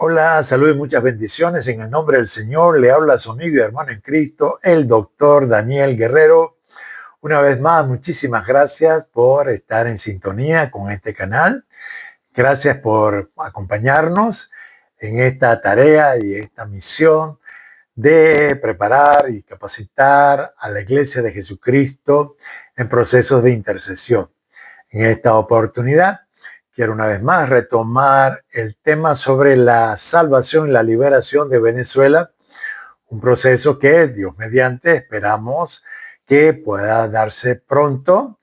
Hola, salud y muchas bendiciones en el nombre del Señor. Le habla su amigo y hermano en Cristo, el doctor Daniel Guerrero. Una vez más, muchísimas gracias por estar en sintonía con este canal. Gracias por acompañarnos en esta tarea y esta misión de preparar y capacitar a la Iglesia de Jesucristo en procesos de intercesión. En esta oportunidad, quiero una vez más retomar el tema sobre la salvación y la liberación de Venezuela, un proceso que Dios mediante esperamos que pueda darse pronto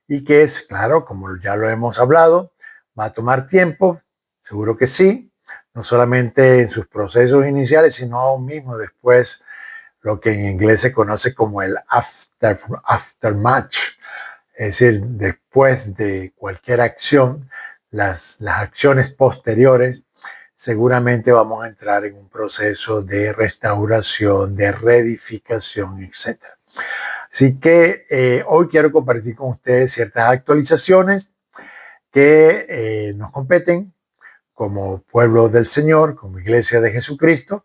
y que es, claro, como ya lo hemos hablado, va a tomar tiempo, seguro que sí, no solamente en sus procesos iniciales, sino aún mismo después, lo que en inglés se conoce como el aftermath, es decir, después de cualquier acción, las acciones posteriores, seguramente vamos a entrar en un proceso de restauración, de reedificación, etc. Así que hoy quiero compartir con ustedes ciertas actualizaciones que nos competen como pueblo del Señor, como Iglesia de Jesucristo,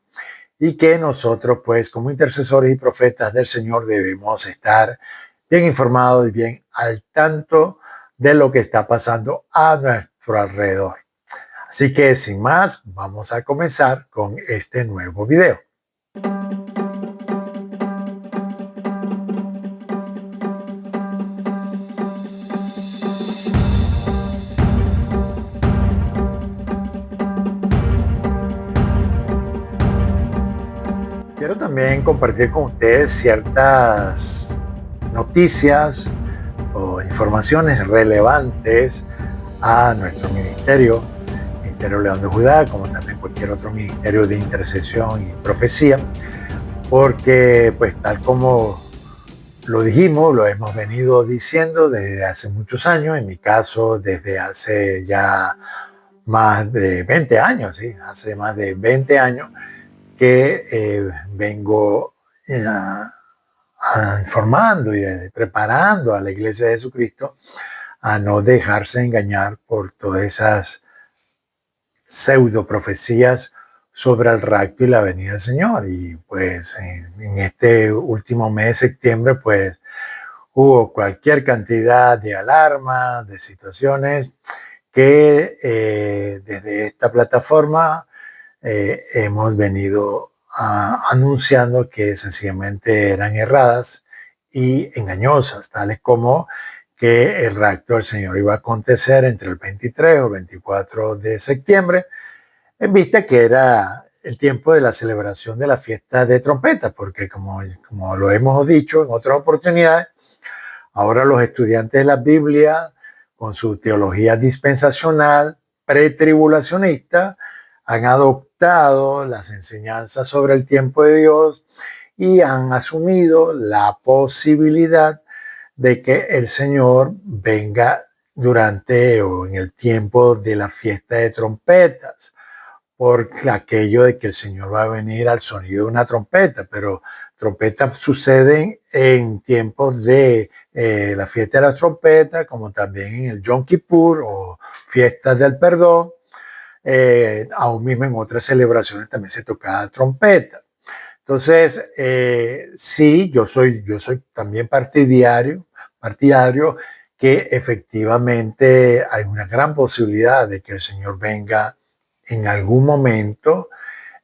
y que nosotros, pues, como intercesores y profetas del Señor, debemos estar bien informados y bien al tanto de lo que está pasando a nuestro alrededor. Así que, sin más, vamos a comenzar con este nuevo video. Quiero también compartir con ustedes ciertas noticias o informaciones relevantes a nuestro ministerio, Ministerio León de Judá, como también cualquier otro ministerio de intercesión y profecía, porque pues tal como lo dijimos, lo hemos venido diciendo desde hace muchos años, en mi caso desde hace ya más de 20 años, ¿sí? Hace más de 20 años que vengo informando y preparando a la Iglesia de Jesucristo a no dejarse engañar por todas esas pseudo profecías sobre el rapto y la venida del Señor. Y pues en este último mes de septiembre, pues hubo cualquier cantidad de alarmas, de situaciones que desde esta plataforma hemos venido anunciando que sencillamente eran erradas y engañosas, tales como que el rapto del Señor iba a acontecer entre el 23 o 24 de septiembre, en vista que era el tiempo de la celebración de la fiesta de trompeta, porque como lo hemos dicho en otras oportunidades, ahora los estudiantes de la Biblia, con su teología dispensacional, pretribulacionista, han adoptado las enseñanzas sobre el tiempo de Dios y han asumido la posibilidad de que el Señor venga durante o en el tiempo de la fiesta de trompetas, por aquello de que el Señor va a venir al sonido de una trompeta, pero trompetas suceden en tiempos de la fiesta de las trompetas, como también en el Yom Kippur o fiestas del perdón. Aún mismo en otras celebraciones también se tocaba trompeta. Entonces, sí, yo soy también partidario que efectivamente hay una gran posibilidad de que el Señor venga en algún momento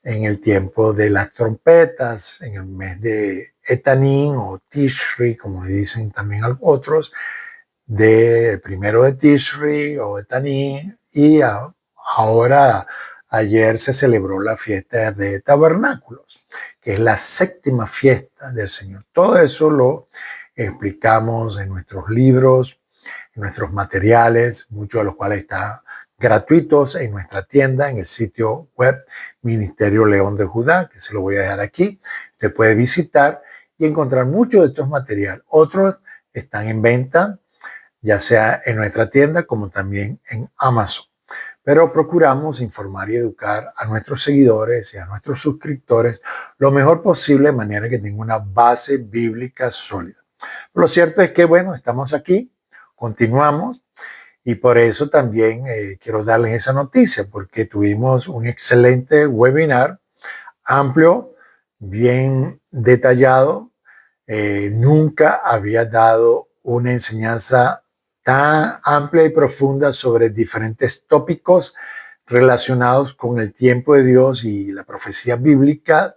en el tiempo de las trompetas, en el mes de Etanín o Tishri, como le dicen también otros, de primero de Tishri o Etanín, y ahora ayer se celebró la fiesta de Tabernáculos, que es la séptima fiesta del Señor. Todo eso lo explicamos en nuestros libros, en nuestros materiales, muchos de los cuales están gratuitos en nuestra tienda, en el sitio web Ministerio León de Judá, que se lo voy a dejar aquí. Usted puede visitar y encontrar muchos de estos materiales. Otros están en venta, ya sea en nuestra tienda como también en Amazon. Pero procuramos informar y educar a nuestros seguidores y a nuestros suscriptores lo mejor posible, de manera que tenga una base bíblica sólida. Lo cierto es que, bueno, estamos aquí, continuamos, Y por eso también quiero darles esa noticia, porque tuvimos un excelente webinar, amplio, bien detallado. Nunca había dado una enseñanza tan amplia y profunda sobre diferentes tópicos relacionados con el tiempo de Dios y la profecía bíblica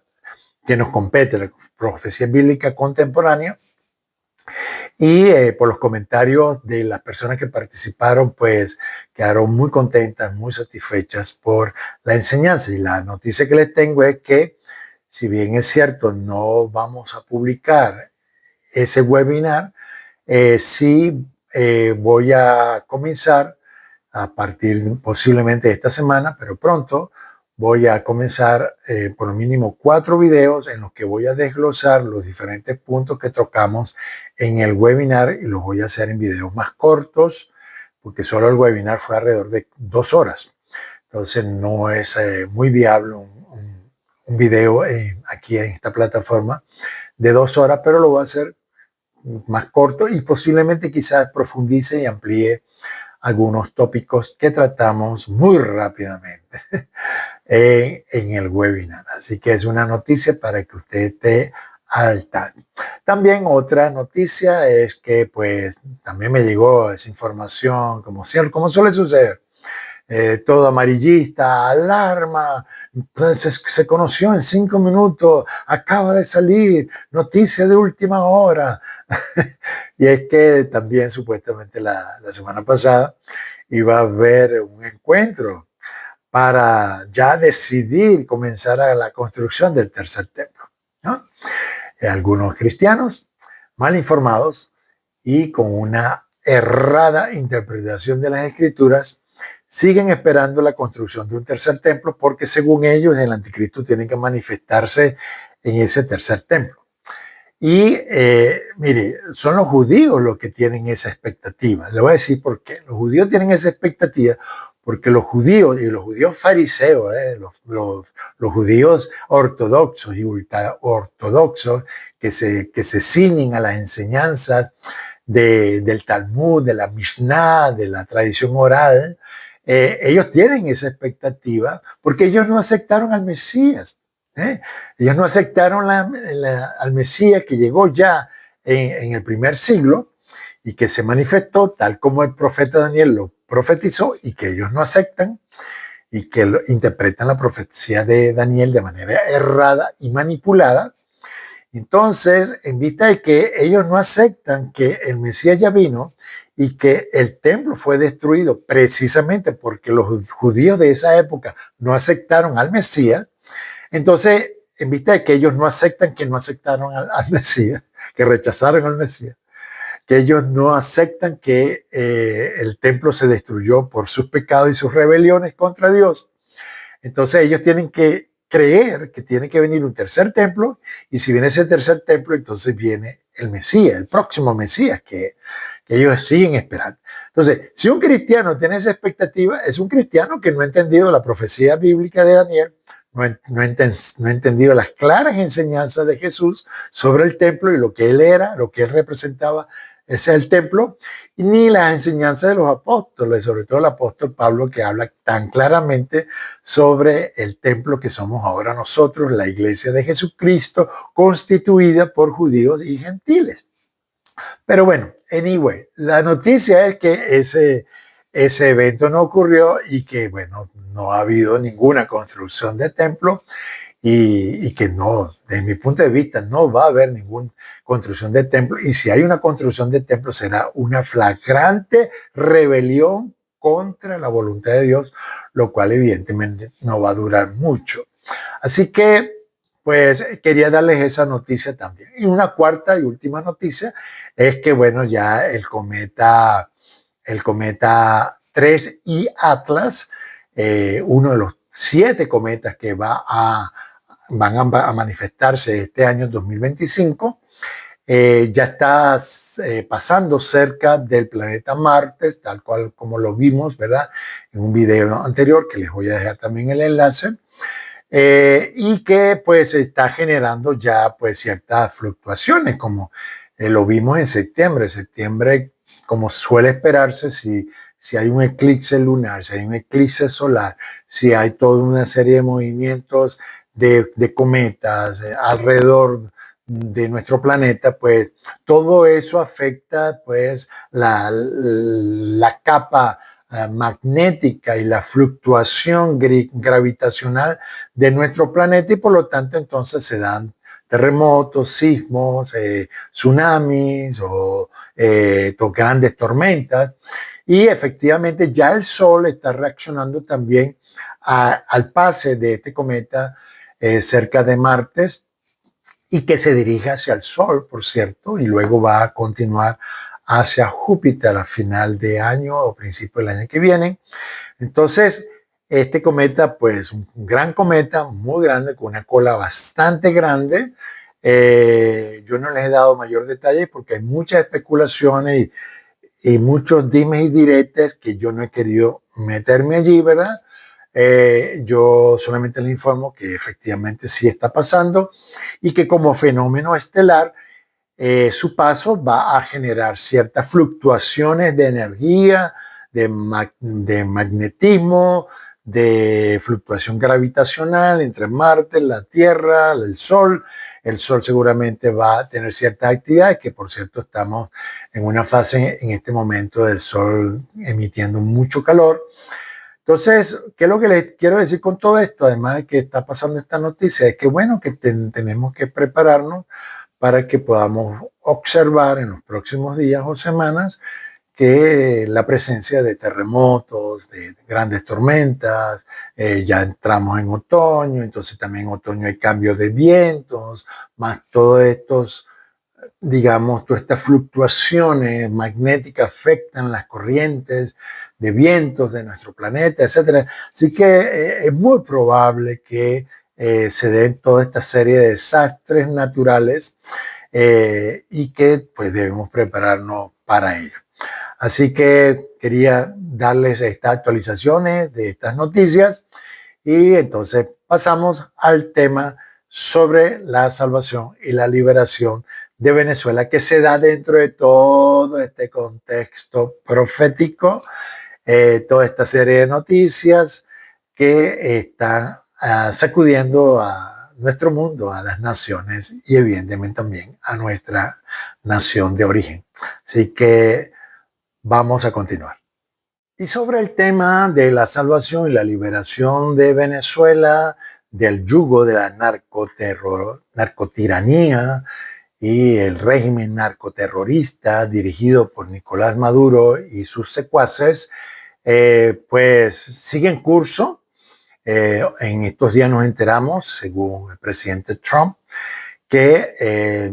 que nos compete, la profecía bíblica contemporánea. Y por los comentarios de las personas que participaron, pues quedaron muy contentas, muy satisfechas por la enseñanza. Y la noticia que les tengo es que, si bien es cierto, no vamos a publicar ese webinar, sí voy a comenzar a partir posiblemente de esta semana, pero pronto voy a comenzar por lo mínimo 4 videos en los que voy a desglosar los diferentes puntos que tocamos en el webinar, y los voy a hacer en videos más cortos, porque solo el webinar fue alrededor de 2 horas. Entonces no es muy viable un video aquí en esta plataforma de 2 horas, pero lo voy a hacer más corto y posiblemente quizás profundice y amplíe algunos tópicos que tratamos muy rápidamente en el webinar. Así que es una noticia para que usted esté al tanto. También otra noticia es que pues también me llegó esa información, como suele suceder. Todo amarillista, alarma, pues se conoció en 5 minutos, acaba de salir, noticia de última hora. Y es que también supuestamente la semana pasada iba a haber un encuentro para ya decidir comenzar a la construcción del tercer templo, ¿no? Algunos cristianos mal informados y con una errada interpretación de las escrituras siguen esperando la construcción de un tercer templo, porque según ellos el anticristo tiene que manifestarse en ese tercer templo. Y mire, son los judíos los que tienen esa expectativa. Le voy a decir por qué. Los judíos tienen esa expectativa porque los judíos y los judíos fariseos, los judíos ortodoxos y ultra ortodoxos que se ciñen a las enseñanzas del Talmud, de la Mishnah, de la tradición oral, ellos tienen esa expectativa porque ellos no aceptaron al Mesías. Ellos no aceptaron al Mesías que llegó ya en el primer siglo y que se manifestó tal como el profeta Daniel lo profetizó, y que ellos no aceptan y que interpretan la profecía de Daniel de manera errada y manipulada. Entonces, en vista de que ellos no aceptan que el Mesías ya vino y que el templo fue destruido precisamente porque los judíos de esa época no aceptaron al Mesías, entonces, en vista de que ellos no aceptan que no aceptaron al Mesías, que rechazaron al Mesías, que ellos no aceptan que el templo se destruyó por sus pecados y sus rebeliones contra Dios, entonces ellos tienen que creer que tiene que venir un tercer templo, y si viene ese tercer templo, entonces viene el Mesías, el próximo Mesías que ellos siguen esperando. Entonces, si un cristiano tiene esa expectativa, es un cristiano que no ha entendido la profecía bíblica de Daniel, no ha entendido las claras enseñanzas de Jesús sobre el templo y lo que él era, lo que él representaba, ese es el templo, ni las enseñanzas de los apóstoles, sobre todo el apóstol Pablo, que habla tan claramente sobre el templo que somos ahora nosotros, la iglesia de Jesucristo, constituida por judíos y gentiles. Pero bueno, anyway, la noticia es que ese evento no ocurrió y que, bueno, no ha habido ninguna construcción de templo, y que no, desde mi punto de vista, no va a haber ninguna construcción de templo. Y si hay una construcción de templo, será una flagrante rebelión contra la voluntad de Dios, lo cual evidentemente no va a durar mucho. Así que, pues, quería darles esa noticia también. Y una cuarta y última noticia es que, bueno, ya el cometa 3I Atlas, uno de los 7 cometas que van a manifestarse este año 2025, ya está pasando cerca del planeta Marte, tal cual como lo vimos, ¿verdad? En un video anterior, que les voy a dejar también el enlace, y que pues está generando ya pues ciertas fluctuaciones, como lo vimos en septiembre. Septiembre, como suele esperarse, si si hay un eclipse lunar, si hay un eclipse solar, si hay toda una serie de movimientos de cometas alrededor de nuestro planeta, pues todo eso afecta pues la capa magnética y la fluctuación gravitacional de nuestro planeta y por lo tanto entonces se dan terremotos, sismos, tsunamis o grandes tormentas. Y efectivamente ya el Sol está reaccionando también al pase de este cometa cerca de Marte y que se dirige hacia el Sol, por cierto, y luego va a continuar hacia Júpiter a final de año o principio del año que viene. Entonces, este cometa, pues un gran cometa, muy grande, con una cola bastante grande. Yo no les he dado mayor detalle porque hay muchas especulaciones y muchos dimes y diretes que yo no he querido meterme allí, ¿verdad? Yo solamente les informo que efectivamente sí está pasando y que como fenómeno estelar, su paso va a generar ciertas fluctuaciones de energía, de magnetismo, de fluctuación gravitacional entre Marte, la Tierra, el Sol. El Sol seguramente va a tener ciertas actividades, que por cierto estamos en una fase en este momento del Sol emitiendo mucho calor. Entonces, ¿qué es lo que les quiero decir con todo esto? Además de que está pasando esta noticia, es que bueno, que tenemos que prepararnos para que podamos observar en los próximos días o semanas que la presencia de terremotos, de grandes tormentas, ya entramos en otoño, entonces también en otoño hay cambios de vientos, más todos estos, digamos, todas estas fluctuaciones magnéticas afectan las corrientes de vientos de nuestro planeta, etcétera. Así que es muy probable que se den toda esta serie de desastres naturales y que pues debemos prepararnos para ello. Así que quería darles estas actualizaciones de estas noticias y entonces pasamos al tema sobre la salvación y la liberación de Venezuela, que se da dentro de todo este contexto profético, toda esta serie de noticias que están sacudiendo a nuestro mundo, a las naciones y evidentemente también a nuestra nación de origen. Así que vamos a continuar. Y sobre el tema de la salvación y la liberación de Venezuela, del yugo de la narcotiranía y el régimen narcoterrorista dirigido por Nicolás Maduro y sus secuaces, pues sigue en curso. En estos días nos enteramos, según el presidente Trump, que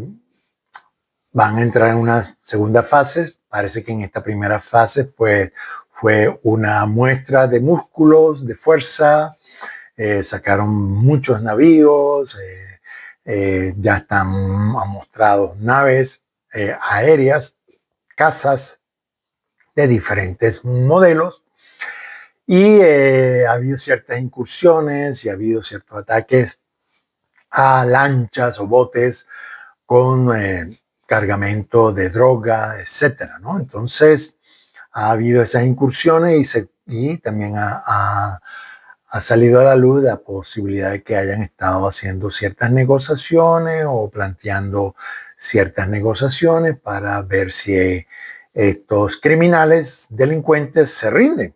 van a entrar en una segunda fase. Parece que en esta primera fase pues, fue una muestra de músculos, de fuerza, sacaron muchos navíos, ya están mostrados naves aéreas, casas de diferentes modelos y ha habido ciertas incursiones y ha habido ciertos ataques a lanchas o botes con cargamento de droga, etcétera, ¿no? Entonces ha habido esas incursiones y también ha salido a la luz la posibilidad de que hayan estado haciendo ciertas negociaciones o planteando ciertas negociaciones para ver si estos criminales delincuentes se rinden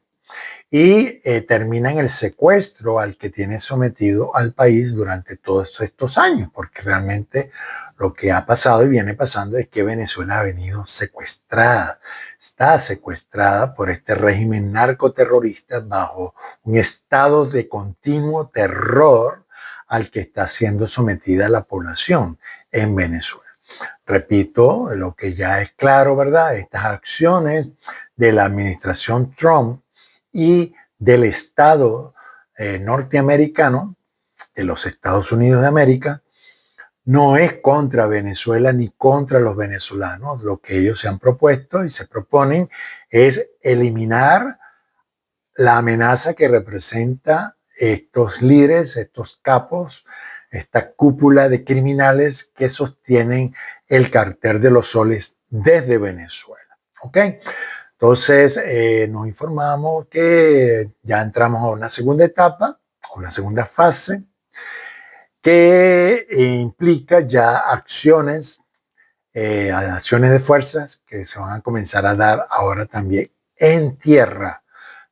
y terminan el secuestro al que tiene sometido al país durante todos estos años, porque realmente lo que ha pasado y viene pasando es que Venezuela ha venido secuestrada, está secuestrada por este régimen narcoterrorista bajo un estado de continuo terror al que está siendo sometida la población en Venezuela. Repito, lo que ya es claro, ¿verdad? Estas acciones de la administración Trump y del Estado norteamericano, de los Estados Unidos de América, no es contra Venezuela ni contra los venezolanos. Lo que ellos se han propuesto y se proponen es eliminar la amenaza que representa estos líderes, estos capos, esta cúpula de criminales que sostienen el cartel de los soles desde Venezuela. ¿Ok? Entonces, nos informamos que ya entramos a una segunda etapa, a una segunda fase, que implica ya acciones de fuerzas que se van a comenzar a dar ahora también en tierra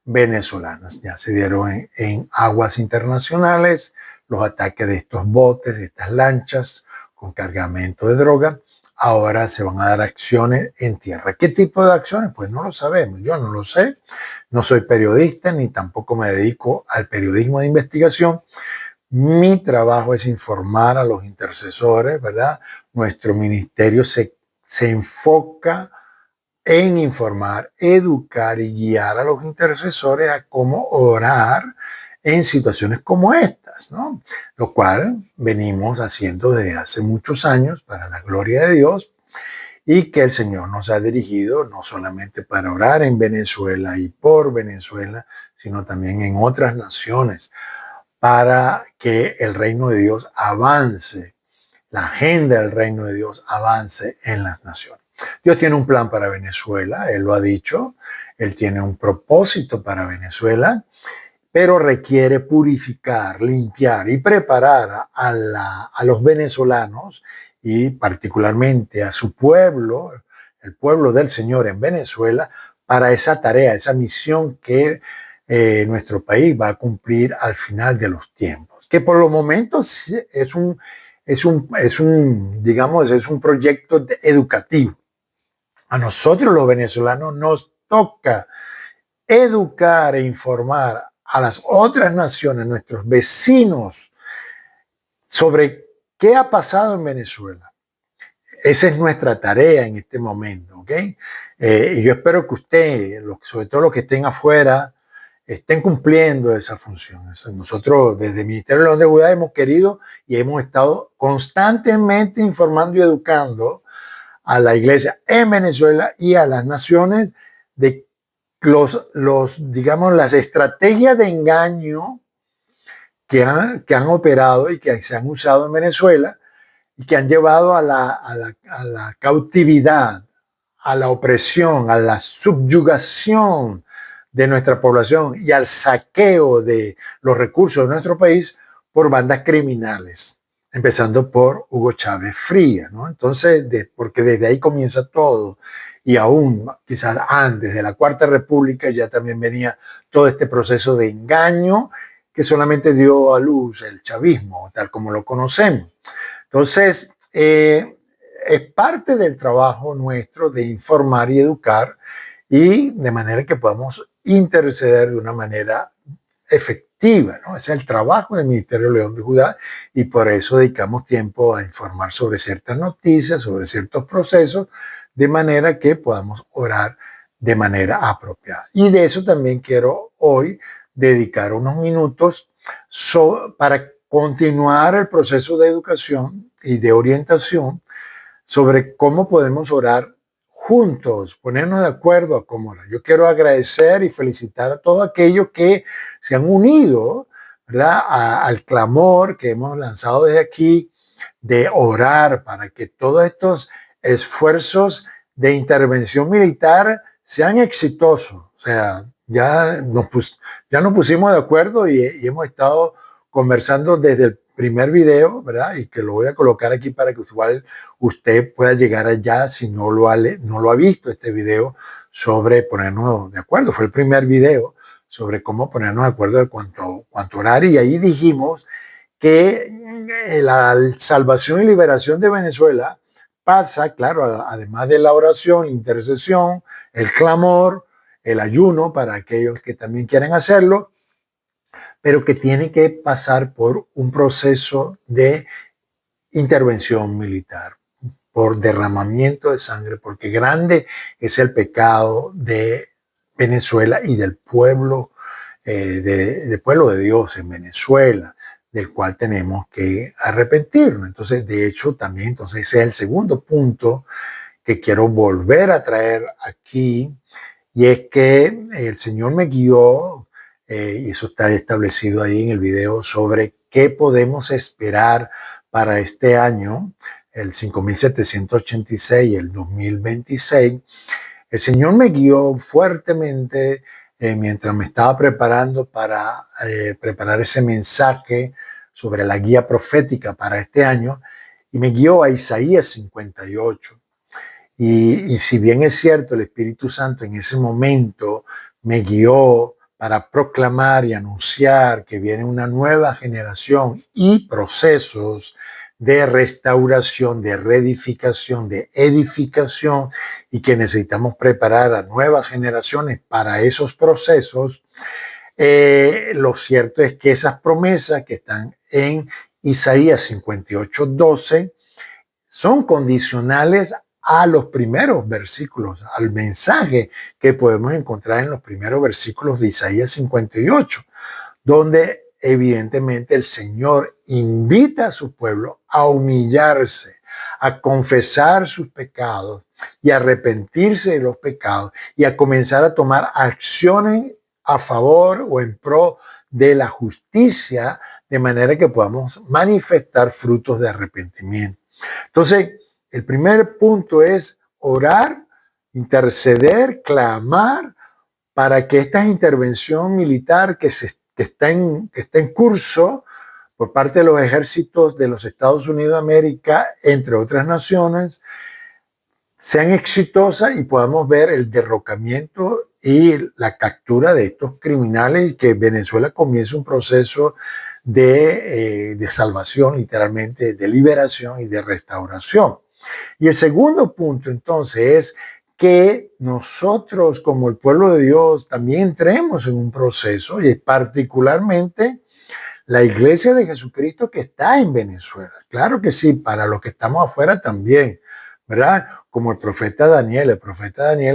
venezolanas. Ya se dieron en aguas internacionales los ataques de estos botes, de estas lanchas con cargamento de droga. Ahora se van a dar acciones en tierra. ¿Qué tipo de acciones? Pues no lo sabemos. Yo no lo sé. No soy periodista ni tampoco me dedico al periodismo de investigación. Mi trabajo es informar a los intercesores, ¿verdad? Nuestro ministerio se enfoca en informar, educar y guiar a los intercesores a cómo orar en situaciones como estas, ¿no? Lo cual venimos haciendo desde hace muchos años para la gloria de Dios y que el Señor nos ha dirigido no solamente para orar en Venezuela y por Venezuela, sino también en otras naciones para que el reino de Dios avance, la agenda del reino de Dios avance en las naciones. Dios tiene un plan para Venezuela, Él lo ha dicho, Él tiene un propósito para Venezuela, pero requiere purificar, limpiar y preparar a los venezolanos y particularmente a su pueblo, el pueblo del Señor en Venezuela, para esa tarea, esa misión que nuestro país va a cumplir al final de los tiempos, que por los momentos digamos, es un proyecto educativo. A nosotros los venezolanos nos toca educar e informar a las otras naciones, nuestros vecinos, sobre qué ha pasado en Venezuela. Esa es nuestra tarea en este momento, ¿ok? Y yo espero que usted, sobre todo los que estén afuera, estén cumpliendo esa función. Nosotros desde el Ministerio de León de Judá hemos querido y hemos estado constantemente informando y educando a la iglesia en Venezuela y a las naciones de digamos, las estrategias de engaño que han operado y que se han usado en Venezuela y que han llevado a la cautividad, a la opresión, a la subyugación de nuestra población y al saqueo de los recursos de nuestro país por bandas criminales, empezando por Hugo Chávez Frías, ¿no? Entonces, porque desde ahí comienza todo, y aún quizás antes de la Cuarta República ya también venía todo este proceso de engaño que solamente dio a luz el chavismo, tal como lo conocemos. Entonces, es parte del trabajo nuestro de informar y educar y de manera que podamos interceder de una manera efectiva, ¿no? Ese es el trabajo del Ministerio de León de Judá y por eso dedicamos tiempo a informar sobre ciertas noticias, sobre ciertos procesos, de manera que podamos orar de manera apropiada. Y de eso también quiero hoy dedicar unos minutos para continuar el proceso de educación y de orientación sobre cómo podemos orar juntos, ponernos de acuerdo a cómo orar. Yo quiero agradecer y felicitar a todos aquellos que se han unido, ¿verdad?, al clamor que hemos lanzado desde aquí de orar para que todos estos esfuerzos de intervención militar sean exitosos. O sea, ya nos pusimos de acuerdo y hemos estado conversando desde el primer video, ¿verdad? Y que lo voy a colocar aquí para que igual usted pueda llegar allá si no lo ha visto este video sobre ponernos de acuerdo. Fue el primer video sobre cómo ponernos de acuerdo de cuánto orar y ahí dijimos que la salvación y liberación de Venezuela pasa, claro, además de la oración, la intercesión, el clamor, el ayuno para aquellos que también quieren hacerlo, pero que tiene que pasar por un proceso de intervención militar, por derramamiento de sangre, porque grande es el pecado de Venezuela y del pueblo, del pueblo de Dios en Venezuela, del cual tenemos que arrepentirnos. Entonces, de hecho, también, entonces ese es el segundo punto que quiero volver a traer aquí, y es que el Señor me guió, y eso está establecido ahí en el video, sobre qué podemos esperar para este año, el 5786 y el 2026. el Señor me guió fuertemente mientras me estaba preparando para preparar ese mensaje sobre la guía profética para este año, y me guió a Isaías 58. Y si bien es cierto, el Espíritu Santo en ese momento me guió para proclamar y anunciar que viene una nueva generación y procesos de restauración, de reedificación, de edificación, y que necesitamos preparar a nuevas generaciones para esos procesos, lo cierto es que esas promesas que están en Isaías 58:12 son condicionales a los primeros versículos, al mensaje que podemos encontrar en los primeros versículos de Isaías 58, donde evidentemente el Señor invita a su pueblo a humillarse, a confesar sus pecados y a arrepentirse de los pecados y a comenzar a tomar acciones a favor o en pro de la justicia, de manera que podamos manifestar frutos de arrepentimiento. Entonces, el primer punto es orar, interceder, clamar para que esta intervención militar que está en curso por parte de los ejércitos de los Estados Unidos de América, entre otras naciones, sean exitosas y podamos ver el derrocamiento y la captura de estos criminales, y que Venezuela comience un proceso de salvación, literalmente, de liberación y de restauración. Y el segundo punto, entonces, es que nosotros, como el pueblo de Dios, también entremos en un proceso, y particularmente la iglesia de Jesucristo que está en Venezuela. Claro que sí, para los que estamos afuera también, ¿verdad? Como el profeta Daniel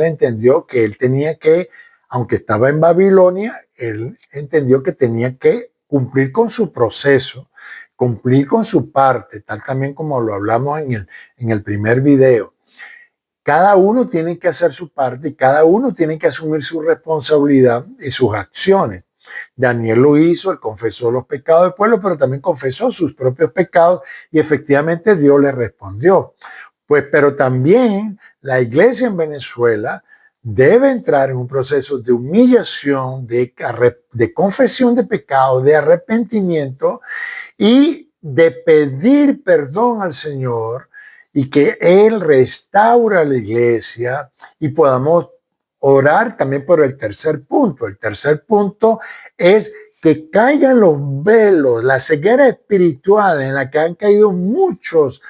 entendió que él tenía que, aunque estaba en Babilonia, él entendió que tenía que cumplir con su proceso, cumplir con su parte, tal también como lo hablamos en el primer video. Cada uno tiene que hacer su parte y cada uno tiene que asumir su responsabilidad y sus acciones. Daniel lo hizo, él confesó los pecados del pueblo, pero también confesó sus propios pecados y efectivamente Dios le respondió. Pues, pero también la iglesia en Venezuela debe entrar en un proceso de humillación, de confesión de pecado, de arrepentimiento y de pedir perdón al Señor, y que Él restaura la iglesia y podamos orar también por el tercer punto. El tercer punto es que caigan los velos, la ceguera espiritual en la que han caído muchos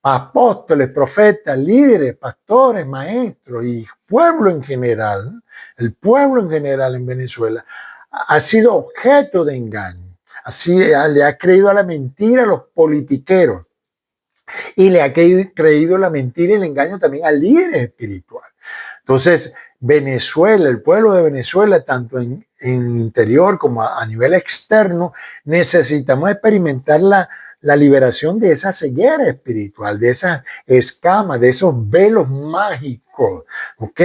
apóstoles, profetas, líderes, pastores, maestros y pueblo en general. El pueblo en general en Venezuela ha sido objeto de engaño. Así le ha creído a la mentira a los politiqueros, y le ha creído la mentira y el engaño también al líder espiritual. Entonces, Venezuela, el pueblo de Venezuela, tanto en interior como a nivel externo, necesitamos experimentar la liberación de esa ceguera espiritual, de esas escamas, de esos velos mágicos, ¿ok?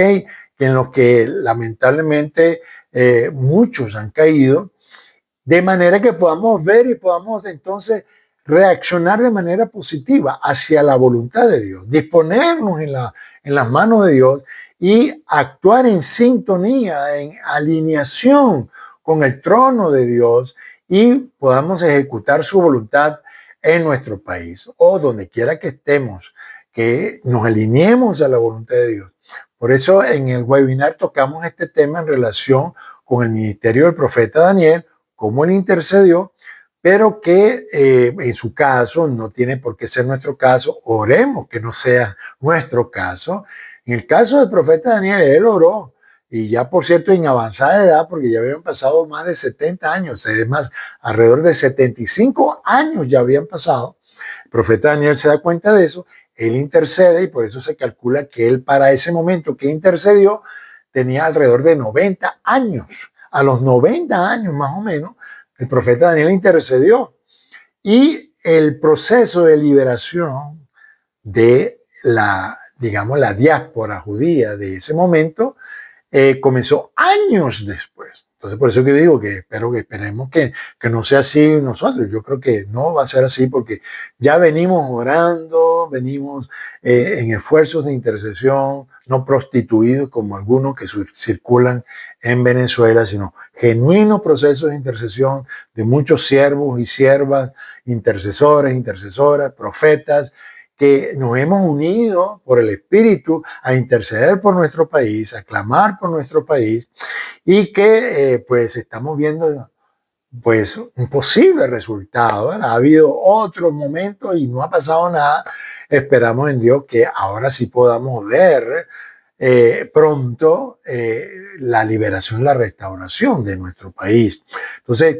En los que lamentablemente muchos han caído, de manera que podamos ver y podamos entonces reaccionar de manera positiva hacia la voluntad de Dios, disponernos en las manos de Dios y actuar en sintonía, en alineación con el trono de Dios, y podamos ejecutar su voluntad en nuestro país o donde quiera que estemos, que nos alineemos a la voluntad de Dios. Por eso en el webinar tocamos este tema en relación con el ministerio del profeta Daniel, cómo él intercedió, pero que en su caso no tiene por qué ser nuestro caso. Oremos que no sea nuestro caso. En el caso del profeta Daniel, él oró, y ya por cierto en avanzada edad, porque ya habían pasado más de 70 años, es más, alrededor de 75 años ya habían pasado. El profeta Daniel se da cuenta de eso, él intercede, y por eso se calcula que él, para ese momento que intercedió, tenía alrededor de 90 años. A los 90 años más o menos, el profeta Daniel intercedió, y el proceso de liberación de digamos, la diáspora judía de ese momento comenzó años después. Entonces, por eso que digo que esperemos que no sea así nosotros. Yo creo que no va a ser así, porque ya venimos orando, venimos en esfuerzos de intercesión no prostituidos como algunos que circulan en Venezuela, sino genuinos procesos de intercesión de muchos siervos y siervas, intercesores, intercesoras, profetas, que nos hemos unido por el Espíritu a interceder por nuestro país, a clamar por nuestro país, y que pues estamos viendo pues un posible resultado, ¿verdad? Ha habido otros momentos y no ha pasado nada. Esperamos en Dios que ahora sí podamos ver pronto la liberación, la restauración de nuestro país. Entonces,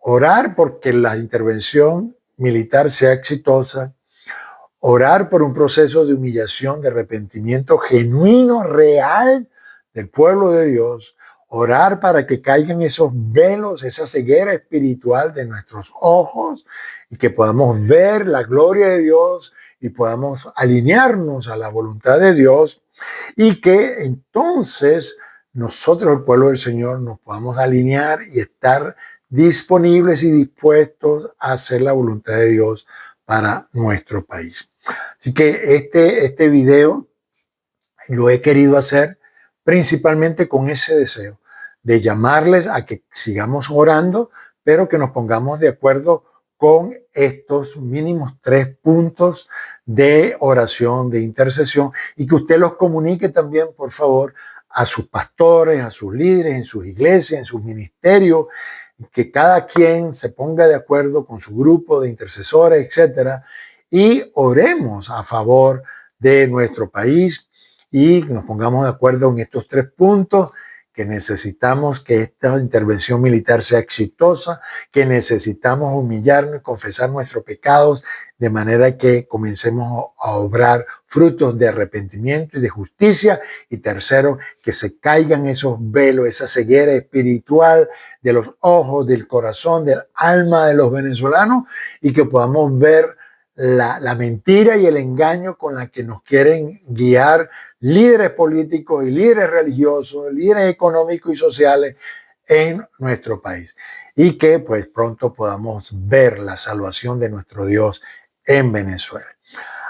orar porque la intervención militar sea exitosa, orar por un proceso de humillación, de arrepentimiento genuino, real del pueblo de Dios, orar para que caigan esos velos, esa ceguera espiritual de nuestros ojos y que podamos ver la gloria de Dios y podamos alinearnos a la voluntad de Dios y que entonces nosotros, el pueblo del Señor, nos podamos alinear y estar disponibles y dispuestos a hacer la voluntad de Dios para nuestro país. Así que este video lo he querido hacer principalmente con ese deseo de llamarles a que sigamos orando, pero que nos pongamos de acuerdo con estos mínimos 3 puntos de oración, de intercesión, y que usted los comunique también, por favor, a sus pastores, a sus líderes, en sus iglesias, en sus ministerios, que cada quien se ponga de acuerdo con su grupo de intercesores, etcétera, y oremos a favor de nuestro país y nos pongamos de acuerdo en estos 3 puntos, que necesitamos que esta intervención militar sea exitosa, que necesitamos humillarnos y confesar nuestros pecados de manera que comencemos a obrar frutos de arrepentimiento y de justicia. Y tercero, que se caigan esos velos, esa ceguera espiritual de los ojos, del corazón, del alma de los venezolanos y que podamos ver la mentira y el engaño con la que nos quieren guiar líderes políticos y líderes religiosos, líderes económicos y sociales en nuestro país. Y que pues pronto podamos ver la salvación de nuestro Dios en Venezuela.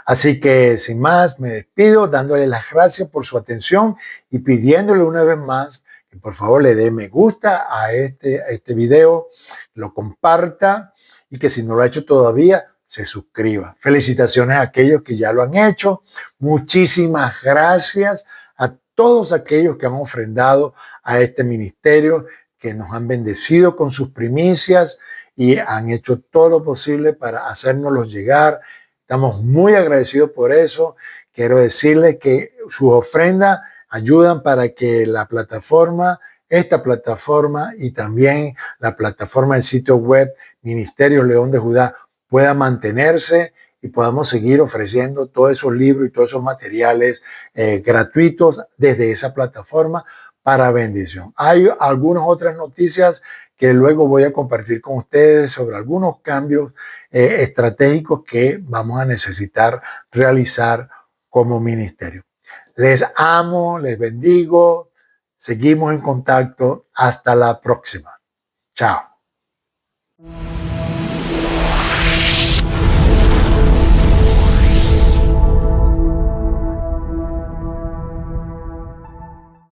Así que sin más, me despido dándole las gracias por su atención y pidiéndole una vez más que por favor le dé me gusta a este video, lo comparta y que si no lo ha hecho todavía, se suscriba. Felicitaciones a aquellos que ya lo han hecho. Muchísimas gracias a todos aquellos que han ofrendado a este ministerio, que nos han bendecido con sus primicias y han hecho todo lo posible para hacérnoslos llegar. Estamos muy agradecidos por eso. Quiero decirles que sus ofrendas ayudan para que la plataforma, esta plataforma y también la plataforma del sitio web Ministerio León de Judá pueda mantenerse y podamos seguir ofreciendo todos esos libros y todos esos materiales gratuitos desde esa plataforma para bendición. Hay algunas otras noticias que luego voy a compartir con ustedes sobre algunos cambios estratégicos que vamos a necesitar realizar como ministerio. Les amo, les bendigo, seguimos en contacto. Hasta la próxima. Chao.